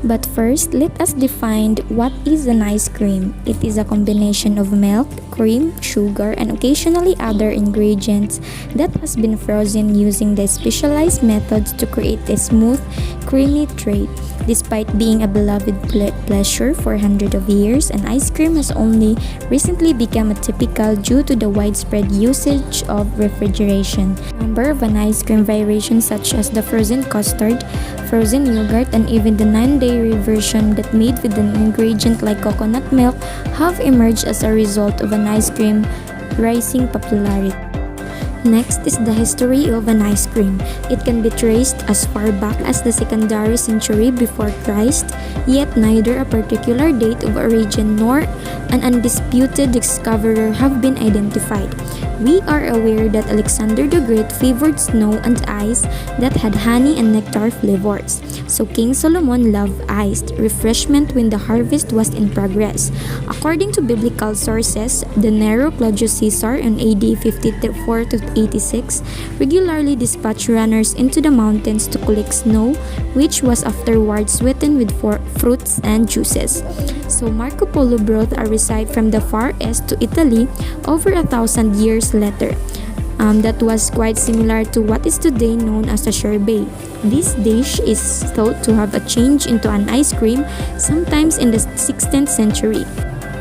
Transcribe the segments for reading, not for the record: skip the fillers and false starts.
But first, let us define what is an ice cream. It is a combination of milk, cream, sugar, and occasionally other ingredients that has been frozen using the specialized methods to create a smooth, creamy treat. Despite being a beloved pleasure for hundreds of years, an ice cream has only recently become typical due to the widespread usage of refrigeration. A number of an ice cream variations such as the frozen custard, frozen yogurt, and even the non-dairy version that made with an ingredient like coconut milk have emerged as a result of an ice cream rising popularity. Next is the history of an ice cream. It can be traced as far back as the secondary century before Christ, yet neither a particular date of origin nor an undisputed discoverer have been identified. We are aware that Alexander the Great favored snow and ice that had honey and nectar flavors. So King Solomon loved iced refreshment when the harvest was in progress. According to biblical sources, the Nero Claudius Caesar in AD 54 to 86 regularly dispatched runners into the mountains to collect snow, which was afterwards sweetened with fruits and juices. So Marco Polo brought a recipe from the far east to Italy over 1,000 years later. That was quite similar to what is today known as a sherbet. This dish is thought to have changed into an ice cream sometimes in the 16th century.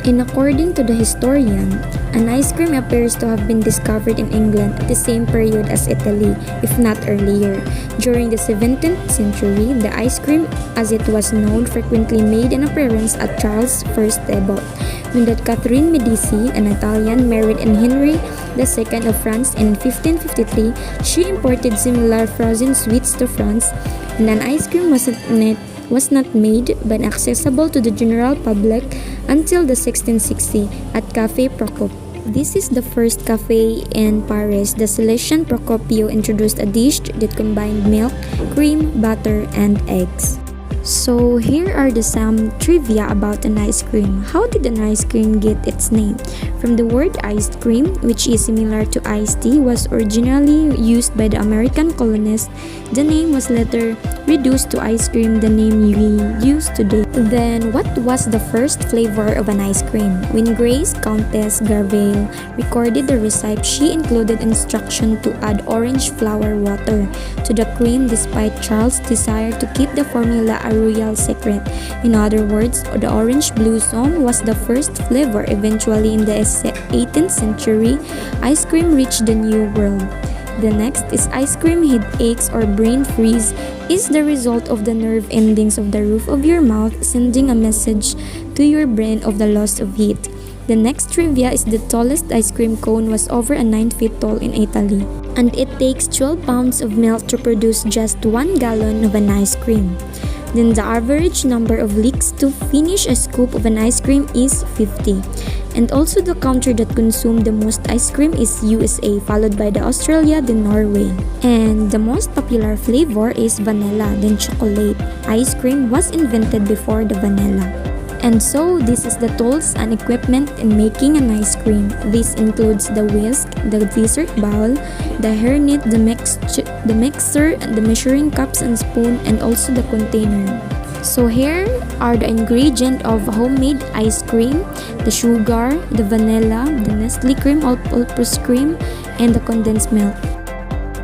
And according to the historian, an ice cream appears to have been discovered in England at the same period as Italy, if not earlier. During the 17th century, the ice cream, as it was known, frequently made an appearance at Charles' first debut. When that Catherine Medici, an Italian, married Henry II of France in 1553, she imported similar frozen sweets to France, and an ice cream was not made but accessible to the general public until the 1660 at Café Procop. This is the first cafe in Paris. The Salesian Procopio introduced a dish that combined milk, cream, butter, and eggs. So here are some trivia about an ice cream. How did an ice cream get its name? From the word iced cream, which is similar to iced tea, was originally used by the American colonists. The name was later reduced to ice cream, the name we use today. Then, what was the first flavor of an ice cream? When Grace Countess Garvale recorded the recipe, she included instruction to add orange flower water to the cream despite Charles' desire to keep the formula a royal secret. In other words, the orange blossom was the first flavor. Eventually, in the 18th century, ice cream reached the New World. The next is ice cream headaches or brain freeze is the result of the nerve endings of the roof of your mouth sending a message to your brain of the loss of heat. The next trivia is the tallest ice cream cone was over 9 feet tall in Italy, and it takes 12 pounds of milk to produce just 1 gallon of an ice cream. Then the average number of licks to finish a scoop of an ice cream is 50. And also the country that consumed the most ice cream is USA, followed by the Australia, then Norway. And the most popular flavor is vanilla, then chocolate. Ice cream was invented before the vanilla. And so, this is the tools and equipment in making an ice cream. This includes the whisk, the dessert bowl, the hair net, the mixer, and the measuring cups and spoon, and also the container. So here are the ingredients of homemade ice cream: the sugar, the vanilla, the Nestle cream, all-purpose cream, and the condensed milk.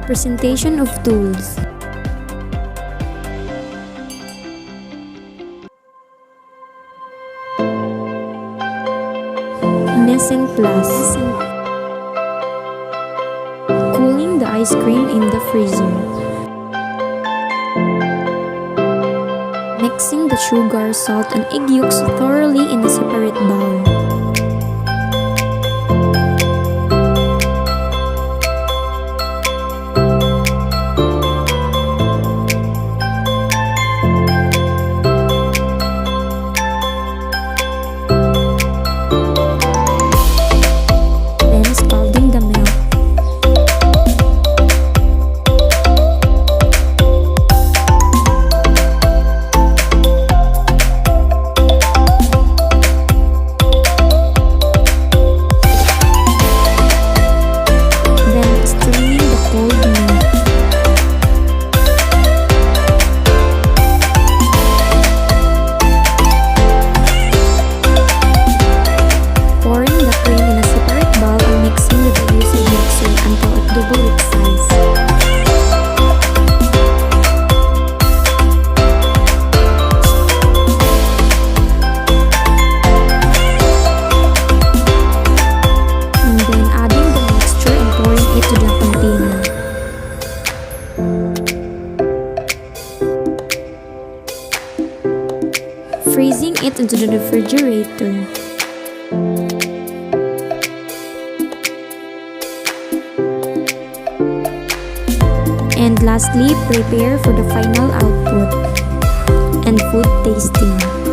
Presentation of tools. Mise en place. Cooling the ice cream in the freezer. Mixing the sugar, salt, and egg yolks thoroughly in a separate bowl. it into the refrigerator. And lastly, prepare for the final output and food tasting.